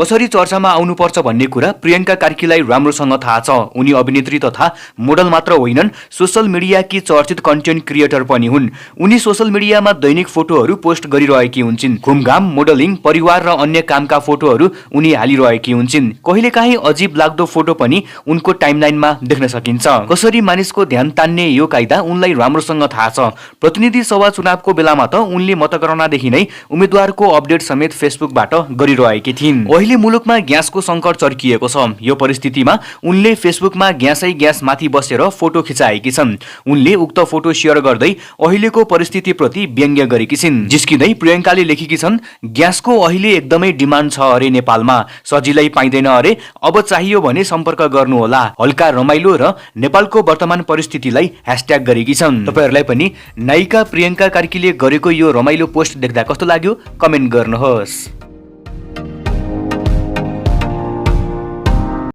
कसरी चर्चामा आउनुपर्छ भन्ने कुरा प्रियङ्का कार्कीलाई राम्रोसँग थाहा छ। उनी अभिनेत्री तथा मोडल मात्र होइनन्, सोशल मिडियाकी चर्चित कन्टेन्ट क्रिएटर पनि हुन्। उनी सोशल मिडियामा दैनिक फोटोहरू पोस्ट गरिरहेकी हुन्छन्। घुमघाम, मोडलिङ, परिवार र अन्य कामका फोटोहरू उनी हालिरहेकी हुन्छन्। कहिलेकाहीँ अजीब लाग्दो फोटो पनि उनको टाइमलाइनमा देख्न सकिन्छ। कसरी मानिसको ध्यान तान्ने यो कायदा उनलाई राम्रोसँग थाहा छ। प्रतिनिधि सभा चुनावको बेलामा त उनले मतगणनादेखि नै उम्मेद्वारको अपडेट समेत फेसबुकबाट गरिरहेकी थिइन्। अहिले मुलुकमा ग्यासको सङ्कट चर्किएको छ। यो परिस्थितिमा उनले फेसबुकमा ग्यास माथि बसेर फोटो खिचाएकी छन्। उनले उक्त फोटो सेयर गर्दै अहिलेको परिस्थितिप्रति व्यङ्ग्य गरेकी छिन्। जिस्किँदै प्रियङ्काले लेखेकी छन्, ग्यासको अहिले एकदमै डिमान्ड छ अरे नेपालमा, सजिलै पाइँदैन अरे, अब चाहियो भने सम्पर्क गर्नुहोला। हल्का रमाइलो र नेपालको वर्तमान परिस्थितिलाई ह्यासट्याग गरेकी छन्। तपाईहरूलाई पनि नायिका प्रियङ्का कार्कीले गरेको यो रमाइलो पोस्ट देख्दा कस्तो लाग्यो कमेन्ट गर्नुहोस्।